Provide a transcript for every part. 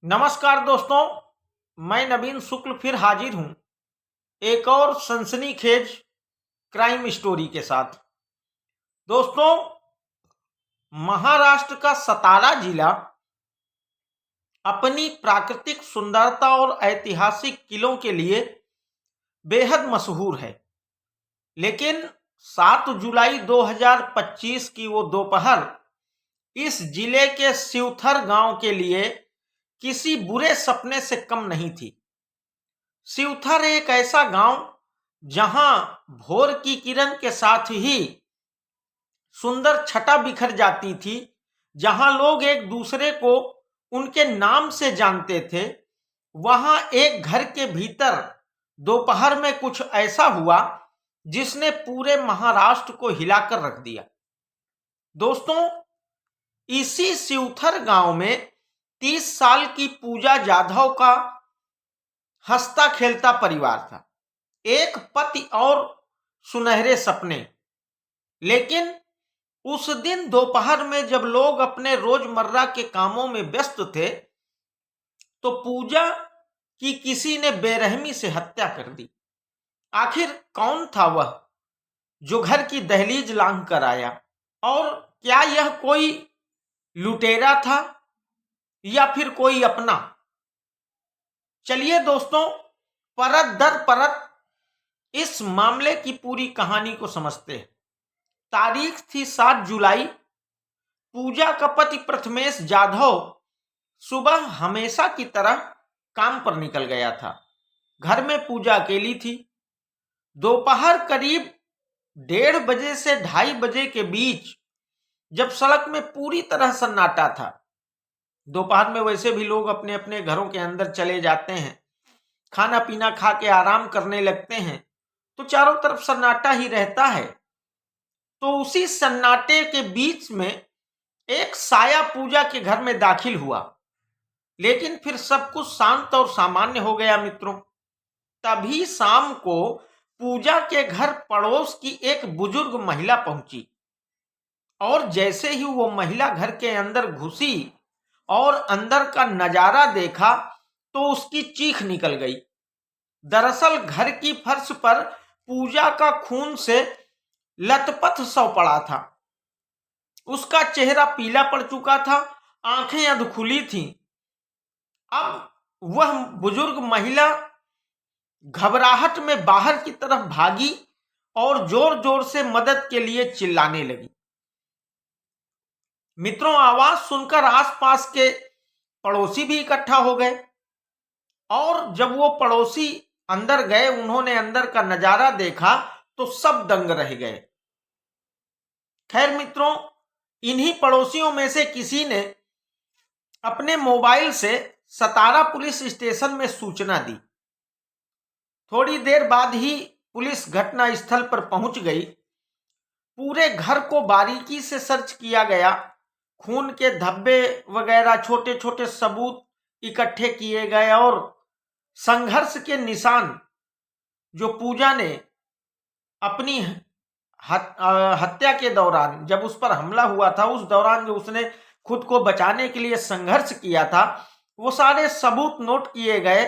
नमस्कार दोस्तों, मैं नवीन शुक्ल फिर हाजिर हूं एक और सनसनीखेज क्राइम स्टोरी के साथ। दोस्तों, महाराष्ट्र का सतारा जिला अपनी प्राकृतिक सुंदरता और ऐतिहासिक किलों के लिए बेहद मशहूर है। लेकिन 7 जुलाई 2025 की वो दोपहर इस जिले के शिवथर गांव के लिए किसी बुरे सपने से कम नहीं थी। शिवथर एक ऐसा गांव जहां भोर की किरण के साथ ही सुंदर छटा बिखर जाती थी, जहां लोग एक दूसरे को उनके नाम से जानते थे। वहां एक घर के भीतर दोपहर में कुछ ऐसा हुआ जिसने पूरे महाराष्ट्र को हिलाकर रख दिया। दोस्तों, इसी शिवथर गांव में 30 साल की पूजा जाधव का हंसता खेलता परिवार था। एक पति और सुनहरे सपने। लेकिन उस दिन दोपहर में जब लोग अपने रोजमर्रा के कामों में व्यस्त थे, तो पूजा की किसी ने बेरहमी से हत्या कर दी। आखिर कौन था वह जो घर की दहलीज लांघ कर आया? और क्या यह कोई लुटेरा था या फिर कोई अपना? चलिए दोस्तों, परत दर परत इस मामले की पूरी कहानी को समझते हैं। तारीख थी 7 जुलाई। पूजा का पति प्रथमेश जाधव सुबह हमेशा की तरह काम पर निकल गया था। घर में पूजा अकेली थी। दोपहर करीब 1:30 बजे से 2:30 बजे के बीच जब सड़क में पूरी तरह सन्नाटा था, दोपहर में वैसे भी लोग अपने अपने घरों के अंदर चले जाते हैं, खाना पीना खा के आराम करने लगते हैं, तो चारों तरफ सन्नाटा ही रहता है। तो उसी सन्नाटे के बीच में एक साया पूजा के घर में दाखिल हुआ। लेकिन फिर सब कुछ शांत और सामान्य हो गया मित्रों। तभी शाम को पूजा के घर पड़ोस की एक बुजुर्ग महिला पहुंची, और जैसे ही वो महिला घर के अंदर घुसी और अंदर का नजारा देखा तो उसकी चीख निकल गई। दरअसल घर की फर्श पर पूजा का खून से लथपथ शव पड़ा था। उसका चेहरा पीला पड़ चुका था, आंखें अधखुली थीं। अब वह बुजुर्ग महिला घबराहट में बाहर की तरफ भागी और जोर जोर से मदद के लिए चिल्लाने लगी। मित्रों, आवाज सुनकर आसपास के पड़ोसी भी इकट्ठा हो गए, और जब वो पड़ोसी अंदर गए, उन्होंने अंदर का नजारा देखा तो सब दंग रह गए। खैर मित्रों, इन्हीं पड़ोसियों में से किसी ने अपने मोबाइल से सतारा पुलिस स्टेशन में सूचना दी। थोड़ी देर बाद ही पुलिस घटना स्थल पर पहुंच गई। पूरे घर को बारीकी से सर्च किया गया। खून के धब्बे वगैरह, छोटे छोटे सबूत इकट्ठे किए गए, और संघर्ष के निशान जो पूजा ने अपनी हत्या के दौरान, जब उस पर हमला हुआ था, उस दौरान जो उसने खुद को बचाने के लिए संघर्ष किया था, वो सारे सबूत नोट किए गए।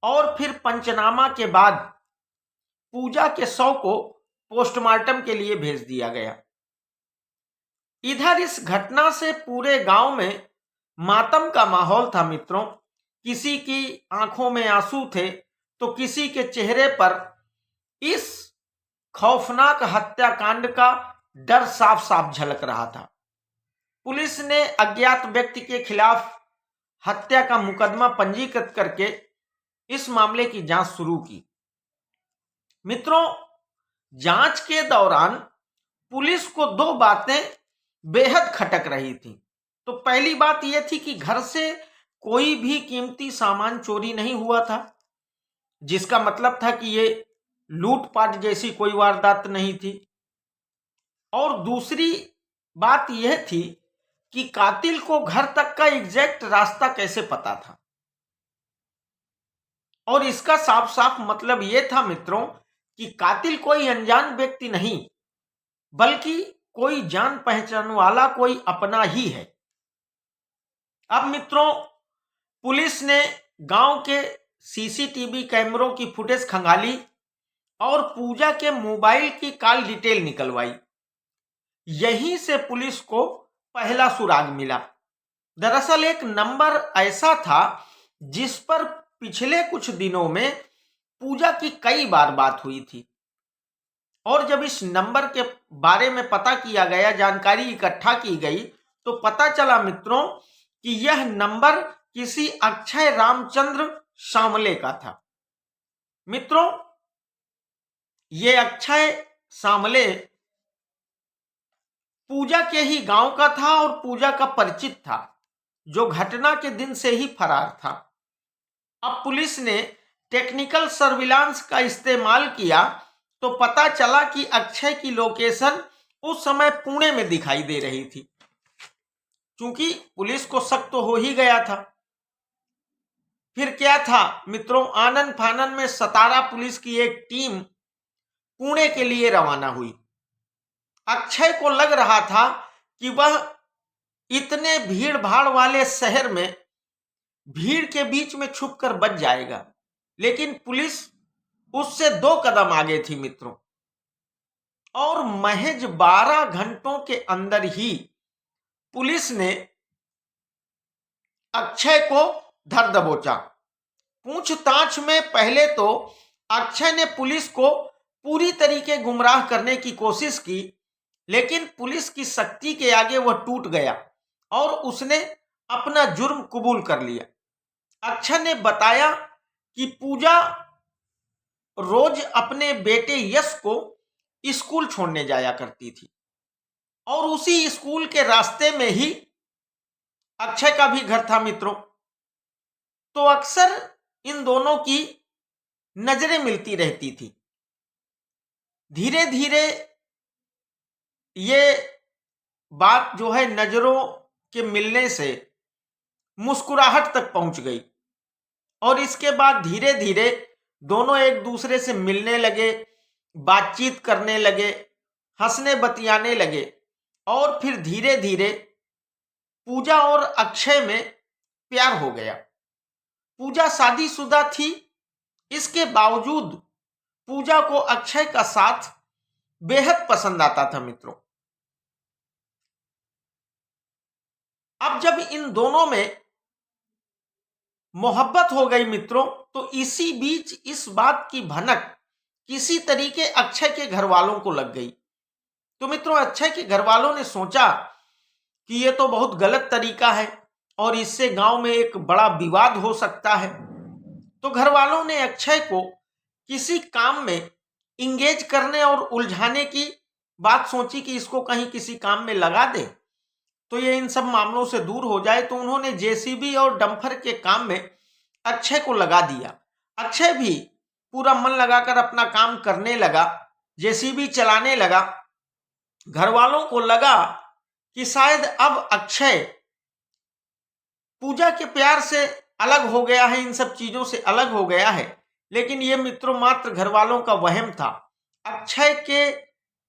और फिर पंचनामा के बाद पूजा के शव को पोस्टमार्टम के लिए भेज दिया गया। इधर इस घटना से पूरे गांव में मातम का माहौल था मित्रों। किसी की आंखों में आंसू थे तो किसी के चेहरे पर इस खौफनाक हत्याकांड का डर साफ साफ झलक रहा था। पुलिस ने अज्ञात व्यक्ति के खिलाफ हत्या का मुकदमा पंजीकृत करके इस मामले की जांच शुरू की। मित्रों, जांच के दौरान पुलिस को 2 बातें बेहद खटक रही थी। तो पहली बात यह थी कि घर से कोई भी कीमती सामान चोरी नहीं हुआ था, जिसका मतलब था कि ये लूटपाट जैसी कोई वारदात नहीं थी। और दूसरी बात यह थी कि कातिल को घर तक का एग्जैक्ट रास्ता कैसे पता था। और इसका साफ साफ मतलब यह था मित्रों कि कातिल कोई अनजान व्यक्ति नहीं, बल्कि कोई जान पहचान वाला, कोई अपना ही है। अब मित्रों, पुलिस ने गांव के सीसीटीवी कैमरों की फुटेज खंगाली और पूजा के मोबाइल की कॉल डिटेल निकलवाई। यहीं से पुलिस को पहला सुराग मिला। दरअसल एक नंबर ऐसा था जिस पर पिछले कुछ दिनों में पूजा की कई बार बात हुई थी, और जब इस नंबर के बारे में पता किया गया, जानकारी इकट्ठा की गई, तो पता चला मित्रों कि यह नंबर किसी अक्षय रामचंद्र सामले का था। मित्रों, ये अक्षय सामले पूजा के ही गांव का था और पूजा का परिचित था, जो घटना के दिन से ही फरार था। अब पुलिस ने टेक्निकल सर्विलांस का इस्तेमाल किया तो पता चला कि अक्षय की लोकेशन उस समय पुणे में दिखाई दे रही थी। क्योंकि पुलिस को शक तो हो ही गया था। फिर क्या था मित्रों, आनन फानन में सतारा पुलिस की एक टीम पुणे के लिए रवाना हुई। अक्षय को लग रहा था कि वह इतने भीड़ भाड़ वाले शहर में भीड़ के बीच में छुपकर बच जाएगा, लेकिन पुलिस उससे 2 कदम आगे थी मित्रों, और महज 12 घंटों के अंदर ही पुलिस ने अक्षय को धर दबोचा। पूछताछ में पहले तो अक्षय ने पुलिस को पूरी तरीके गुमराह करने की कोशिश की, लेकिन पुलिस की सख्ती के आगे वह टूट गया और उसने अपना जुर्म कबूल कर लिया। अक्षय ने बताया कि पूजा रोज अपने बेटे यश को स्कूल छोड़ने जाया करती थी, और उसी स्कूल के रास्ते में ही अक्षय का भी घर था मित्रों। तो अक्सर इन दोनों की नजरें मिलती रहती थी। धीरे धीरे ये बात जो है नजरों के मिलने से मुस्कुराहट तक पहुंच गई, और इसके बाद धीरे धीरे दोनों एक दूसरे से मिलने लगे, बातचीत करने लगे, हंसने बतियाने लगे, और फिर धीरे धीरे पूजा और अक्षय में प्यार हो गया। पूजा शादीशुदा थी, इसके बावजूद पूजा को अक्षय का साथ बेहद पसंद आता था मित्रों। अब जब इन दोनों में मोहब्बत हो गई मित्रों, तो इसी बीच इस बात की भनक किसी तरीके अक्षय के घर वालों को लग गई। तो मित्रों, अक्षय के घर वालों ने सोचा कि यह तो बहुत गलत तरीका है और इससे गांव में एक बड़ा विवाद हो सकता है। तो घर वालों ने अक्षय को किसी काम में इंगेज करने और उलझाने की बात सोची कि इसको कहीं किसी काम में लगा दे तो ये इन सब मामलों से दूर हो जाए। तो उन्होंने जेसीबी और डंपर के काम में अक्षय को लगा दिया। अक्षय भी पूरा मन लगाकर अपना काम करने लगा, जेसीबी चलाने लगा। घर वालों को लगा कि शायद अब अक्षय पूजा के प्यार से अलग हो गया है, इन सब चीजों से अलग हो गया है, लेकिन ये मित्रों मात्र घर वालों का वहम था। अक्षय के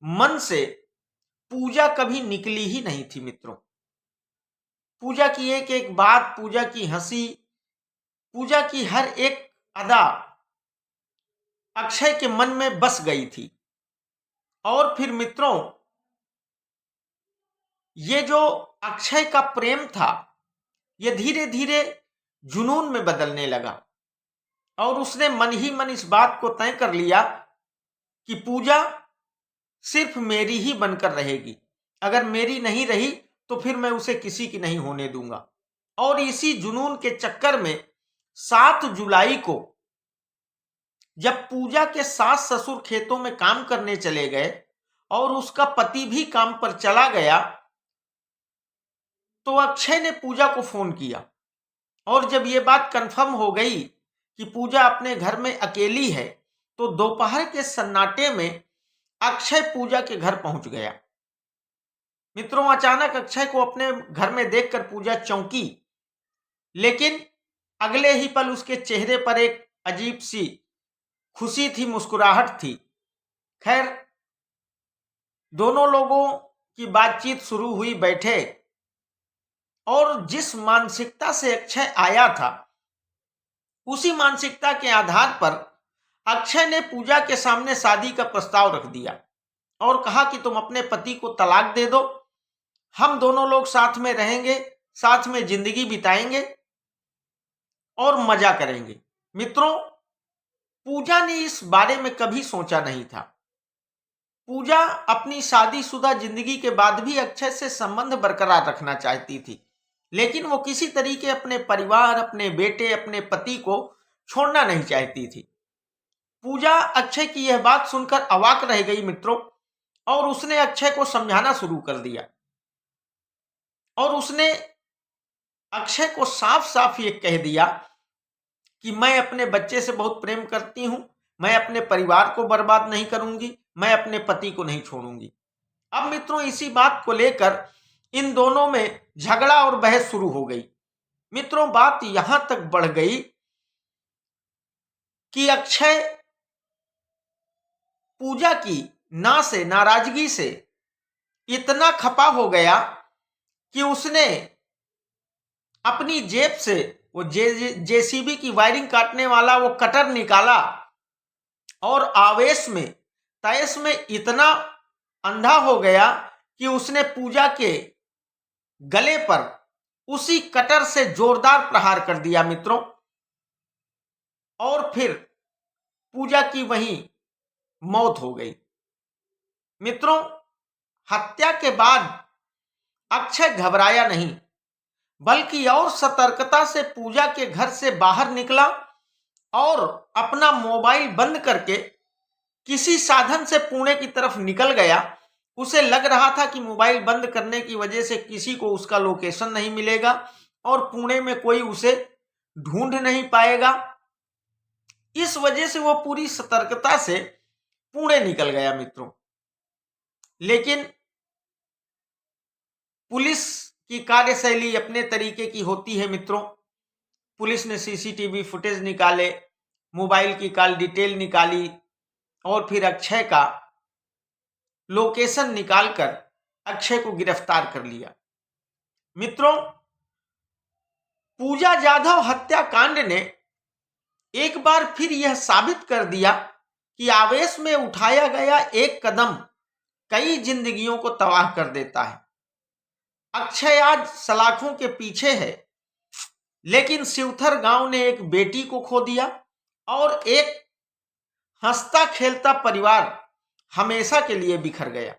मन से पूजा कभी निकली ही नहीं थी मित्रों। पूजा की एक एक बात, पूजा की हंसी, पूजा की हर एक अदा अक्षय के मन में बस गई थी। और फिर मित्रों, ये जो अक्षय का प्रेम था ये धीरे धीरे जुनून में बदलने लगा, और उसने मन ही मन इस बात को तय कर लिया कि पूजा सिर्फ मेरी ही बनकर रहेगी, अगर मेरी नहीं रही तो फिर मैं उसे किसी की नहीं होने दूंगा। और इसी जुनून के चक्कर में 7 जुलाई को जब पूजा के सास ससुर खेतों में काम करने चले गए और उसका पति भी काम पर चला गया, तो अक्षय ने पूजा को फोन किया। और जब यह बात कंफर्म हो गई कि पूजा अपने घर में अकेली है, तो दोपहर के सन्नाटे में अक्षय पूजा के घर पहुंच गया। मित्रों, अचानक अक्षय को अपने घर में देखकर पूजा चौंकी, लेकिन अगले ही पल उसके चेहरे पर एक अजीब सी खुशी थी, मुस्कुराहट थी। खैर, दोनों लोगों की बातचीत शुरू हुई, बैठे और जिस मानसिकता से अक्षय आया था, उसी मानसिकता के आधार पर अक्षय ने पूजा के सामने शादी का प्रस्ताव रख दिया और कहा कि तुम अपने पति को तलाक दे दो, हम दोनों लोग साथ में रहेंगे, साथ में जिंदगी बिताएंगे और मजा करेंगे। मित्रों, पूजा ने इस बारे में कभी सोचा नहीं था। पूजा अपनी शादीशुदा जिंदगी के बाद भी अक्षय से संबंध बरकरार रखना चाहती थी, लेकिन वो किसी तरीके अपने परिवार, अपने बेटे, अपने पति को छोड़ना नहीं चाहती थी। पूजा अक्षय की यह बात सुनकर अवाक रह गई मित्रों, और उसने अक्षय को समझाना शुरू कर दिया और उसने अक्षय को साफ साफ ये कह दिया कि मैं अपने बच्चे से बहुत प्रेम करती हूं, मैं अपने परिवार को बर्बाद नहीं करूंगी, मैं अपने पति को नहीं छोड़ूंगी। अब मित्रों, इसी बात को लेकर इन दोनों में झगड़ा और बहस शुरू हो गई। मित्रों, बात यहां तक बढ़ गई कि अक्षय पूजा की नाराजगी से इतना खपा हो गया कि उसने अपनी जेब से वो जेसीबी की वायरिंग काटने वाला वो कटर निकाला और आवेश में, तैश में इतना अंधा हो गया कि उसने पूजा के गले पर उसी कटर से जोरदार प्रहार कर दिया मित्रों, और फिर पूजा की वहीं मौत हो गई। मित्रों, हत्या के बाद अक्षय घबराया नहीं, बल्कि और सतर्कता से पूजा के घर से बाहर निकला और अपना मोबाइल बंद करके किसी साधन से पुणे की तरफ निकल गया। उसे लग रहा था कि मोबाइल बंद करने की वजह से किसी को उसका लोकेशन नहीं मिलेगा और पुणे में कोई उसे ढूंढ नहीं पाएगा। इस वजह से वो पूरी सतर्कता से पुणे निकल गया मित्रों। लेकिन पुलिस की कार्यशैली अपने तरीके की होती है मित्रों। पुलिस ने सीसीटीवी फुटेज निकाले, मोबाइल की कॉल डिटेल निकाली और फिर अक्षय का लोकेशन निकालकर अक्षय को गिरफ्तार कर लिया। मित्रों, पूजा जाधव हत्याकांड ने एक बार फिर यह साबित कर दिया कि आवेश में उठाया गया एक कदम कई जिंदगियों को तबाह कर देता है। अक्षय आज सलाखों के पीछे है, लेकिन शिवथर गांव ने एक बेटी को खो दिया और एक हंसता खेलता परिवार हमेशा के लिए बिखर गया।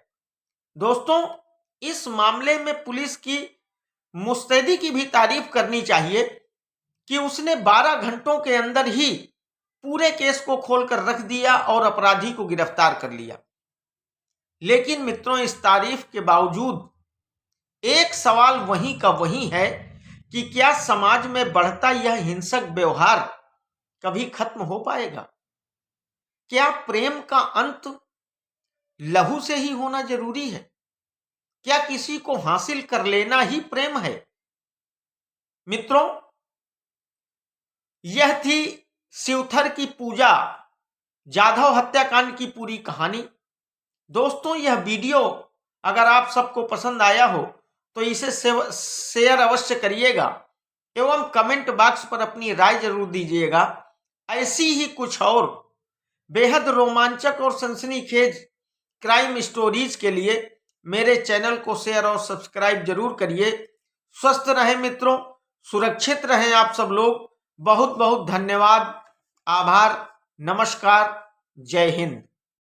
दोस्तों, इस मामले में पुलिस की मुस्तैदी की भी तारीफ करनी चाहिए कि उसने 12 घंटों के अंदर ही पूरे केस को खोलकर रख दिया और अपराधी को गिरफ्तार कर लिया। लेकिन मित्रों, इस तारीफ के बावजूद एक सवाल वहीं का वहीं है कि क्या समाज में बढ़ता यह हिंसक व्यवहार कभी खत्म हो पाएगा? क्या प्रेम का अंत लहू से ही होना जरूरी है? क्या किसी को हासिल कर लेना ही प्रेम है? मित्रों, यह थी शिवथर की पूजा जाधव हत्याकांड की पूरी कहानी। दोस्तों, यह वीडियो अगर आप सबको पसंद आया हो तो इसे शेयर अवश्य करिएगा एवं कमेंट बॉक्स पर अपनी राय जरूर दीजिएगा। ऐसी ही कुछ और बेहद रोमांचक और सनसनीखेज क्राइम स्टोरीज के लिए मेरे चैनल को शेयर और सब्सक्राइब जरूर करिए। स्वस्थ रहें मित्रों, सुरक्षित रहें आप सब लोग। बहुत बहुत धन्यवाद, आभार, नमस्कार, जय हिंद।